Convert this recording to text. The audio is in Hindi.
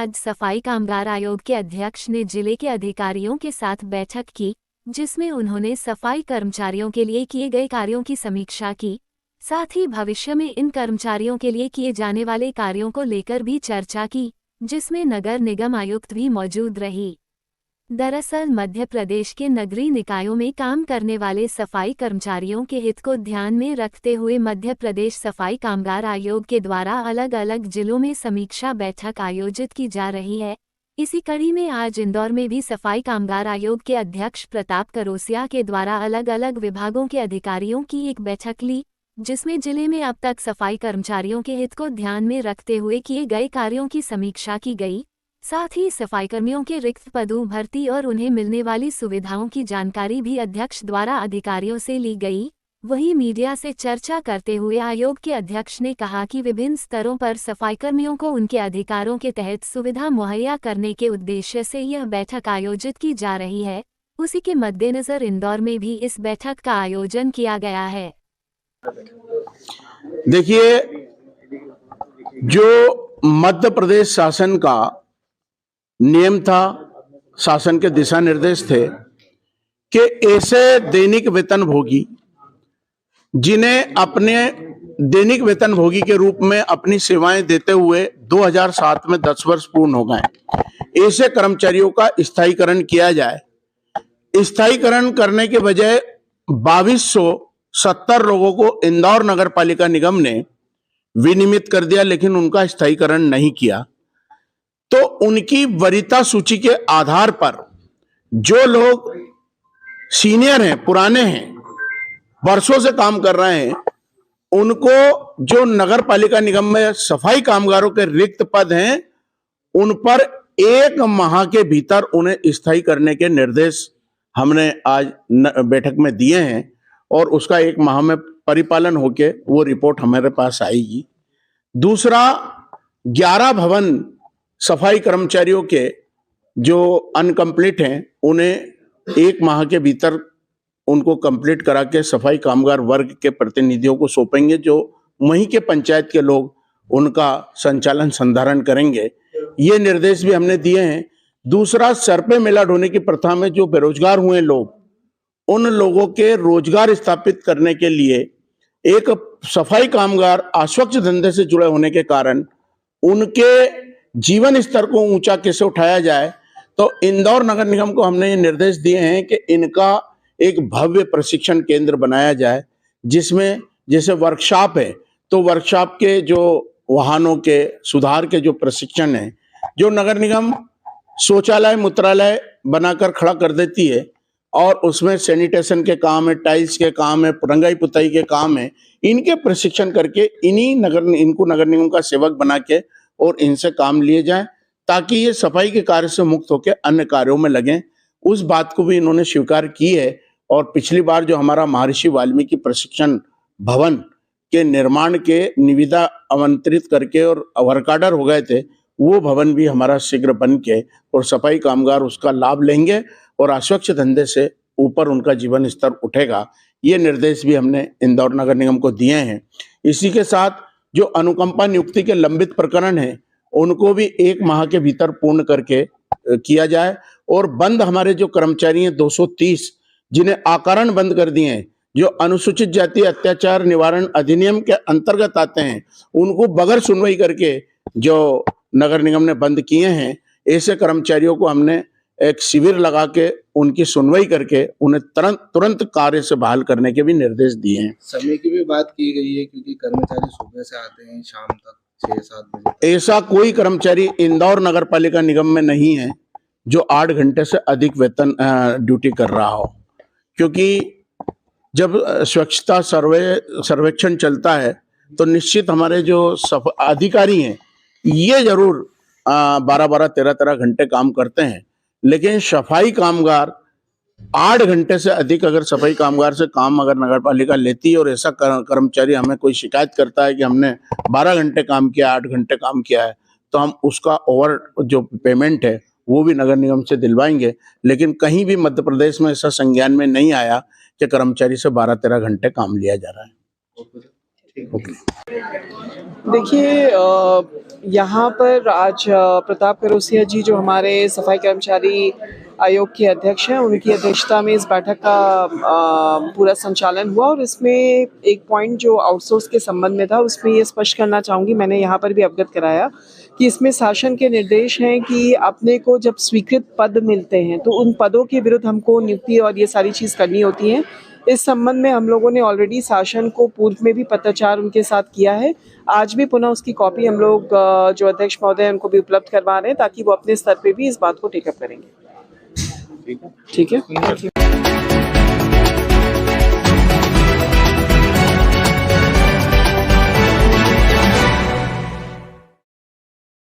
आज सफाई कामगार आयोग के अध्यक्ष ने जिले के अधिकारियों के साथ बैठक की, जिसमें उन्होंने सफाई कर्मचारियों के लिए किए गए कार्यों की समीक्षा की। साथ ही भविष्य में इन कर्मचारियों के लिए किए जाने वाले कार्यों को लेकर भी चर्चा की, जिसमें नगर निगम आयुक्त भी मौजूद रही। दरअसल मध्य प्रदेश के नगरीय निकायों में काम करने वाले सफाई कर्मचारियों के हित को ध्यान में रखते हुए मध्य प्रदेश सफाई कामगार आयोग के द्वारा अलग अलग जिलों में समीक्षा बैठक आयोजित की जा रही है। इसी कड़ी में आज इंदौर में भी सफाई कामगार आयोग के अध्यक्ष प्रताप करोसिया के द्वारा अलग अलग विभागों के अधिकारियों की एक बैठक ली, जिसमें जिले में अब तक सफाई कर्मचारियों के हित को ध्यान में रखते हुए किए गए कार्यों की समीक्षा की गई। साथ ही सफाईकर्मियों के रिक्त पदों भर्ती और उन्हें मिलने वाली सुविधाओं की जानकारी भी अध्यक्ष द्वारा अधिकारियों से ली गई। वहीं मीडिया से चर्चा करते हुए आयोग के अध्यक्ष ने कहा कि विभिन्न स्तरों पर सफाईकर्मियों को उनके अधिकारों के तहत सुविधा मुहैया करने के उद्देश्य से यह बैठक आयोजित की जा रही है। उसी के मद्देनजर इंदौर में भी इस बैठक का आयोजन किया गया है। देखिए, जो मध्य प्रदेश शासन का नियम था, शासन के दिशा निर्देश थे कि ऐसे दैनिक वेतनभोगी जिन्हें अपने दैनिक वेतनभोगी के रूप में अपनी सेवाएं देते हुए 2007 में 10 वर्ष पूर्ण हो गए, ऐसे कर्मचारियों का स्थायीकरण किया जाए। स्थायीकरण करने के बजाय 2270 लोगों को इंदौर नगर पालिका निगम ने विनियमित कर दिया, लेकिन उनका स्थायीकरण नहीं किया। तो उनकी वरीयता सूची के आधार पर जो लोग सीनियर हैं, पुराने हैं, वर्षों से काम कर रहे हैं, उनको जो नगर पालिका निगम में सफाई कामगारों के रिक्त पद हैं, उन पर 1 माह के भीतर उन्हें स्थायी करने के निर्देश हमने आज बैठक में दिए हैं और उसका 1 माह में परिपालन होके वो रिपोर्ट हमारे पास आएगी। दूसरा, 11 भवन सफाई कर्मचारियों के जो अनकम्प्लीट हैं, उन्हें 1 माह के भीतर उनको कंप्लीट करा के सफाई कामगार वर्ग के प्रतिनिधियों को सौंपेंगे, जो वहीं के पंचायत के लोग उनका संचालन संधारण करेंगे। ये निर्देश भी हमने दिए हैं। दूसरा, सर पे मेला ढोने की प्रथा में जो बेरोजगार हुए लोग, उन लोगों के रोजगार स्थापित करने के लिए एक सफाई कामगार अस्वच्छ धंधे से जुड़े होने के कारण उनके जीवन स्तर को ऊंचा कैसे उठाया जाए, तो इंदौर नगर निगम को हमने ये निर्देश दिए हैं कि इनका एक भव्य प्रशिक्षण केंद्र बनाया जाए, जिसमें जैसे वर्कशॉप है तो वर्कशॉप के जो वाहनों के सुधार के जो प्रशिक्षण है, जो नगर निगम शौचालय मूत्रालय बनाकर खड़ा कर देती है और उसमें सैनिटेशन के काम है, टाइल्स के काम है, रंगाई पुताई के काम है, इनके प्रशिक्षण करके इनको नगर निगम का सेवक बना के और इनसे काम लिए जाए, ताकि ये सफाई के कार्य से मुक्त होकर अन्य कार्यों में लगें। उस बात को भी इन्होंने स्वीकार की है। और पिछली बार जो हमारा महर्षि वाल्मीकि प्रशिक्षण भवन के निर्माण के निविदा आमंत्रित करके और वर्क ऑर्डर हो गए थे, वो भवन भी हमारा शीघ्र बन के और सफाई कामगार उसका लाभ लेंगे और अस्वच्छ धंधे से ऊपर उनका जीवन स्तर उठेगा। ये निर्देश भी हमने इंदौर नगर निगम को दिए हैं। इसी के साथ जो अनुकंपा नियुक्ति के लंबित प्रकरण हैं, उनको भी 1 माह के भीतर पूर्ण करके किया जाए। और बंद हमारे जो कर्मचारी हैं 230, जिन्हें आकारण बंद कर दिए हैं, जो अनुसूचित जाति अत्याचार निवारण अधिनियम के अंतर्गत आते हैं, उनको बगैर सुनवाई करके जो नगर निगम ने बंद किए हैं, ऐसे कर्मचारियों को हमने एक शिविर लगा के उनकी सुनवाई करके उन्हें तुरंत कार्य से बहाल करने के भी निर्देश दिए हैं। समय की भी बात की गई है, क्योंकि कर्मचारी सुबह से आते हैं शाम तक 6-7 बजे। ऐसा कोई कर्मचारी इंदौर नगर पालिका निगम में नहीं है जो 8 घंटे से अधिक वेतन ड्यूटी कर रहा हो, क्योंकि जब स्वच्छता सर्वेक्षण चलता है तो निश्चित हमारे जो अधिकारी हैं ये जरूर 12-12, 13-13 घंटे काम करते हैं, लेकिन सफाई कामगार 8 घंटे से अधिक अगर सफाई कामगार से काम अगर नगर पालिका लेती है और ऐसा कर्मचारी हमें कोई शिकायत करता है कि हमने 12 घंटे काम किया, 8 घंटे काम किया है, तो हम उसका ओवर जो पेमेंट है वो भी नगर निगम से दिलवाएंगे। लेकिन कहीं भी मध्य प्रदेश में ऐसा संज्ञान में नहीं आया कि कर्मचारी से 12-13 घंटे काम लिया जा रहा है। देखिए, यहाँ पर आज प्रताप करोसिया जी जो हमारे सफाई कर्मचारी आयोग के अध्यक्ष हैं, उनकी अध्यक्षता में इस बैठक का पूरा संचालन हुआ और इसमें एक पॉइंट जो आउटसोर्स के संबंध में था उसमें ये स्पष्ट करना चाहूँगी, मैंने यहाँ पर भी अवगत कराया कि इसमें शासन के निर्देश हैं कि अपने को जब स्वीकृत पद मिलते हैं तो उन पदों के विरुद्ध हमको नियुक्ति और ये सारी चीज़ करनी होती है। इस संबंध में हम लोगों ने ऑलरेडी शासन को पूर्व में भी पत्राचार उनके साथ किया है। आज भी पुनः उसकी कॉपी हम लोग जो अध्यक्ष महोदय हैं उनको भी उपलब्ध करवा रहे हैं ताकि वो अपने स्तर पे भी इस बात को टेकअप करेंगे। ठीक है, थैंक यू।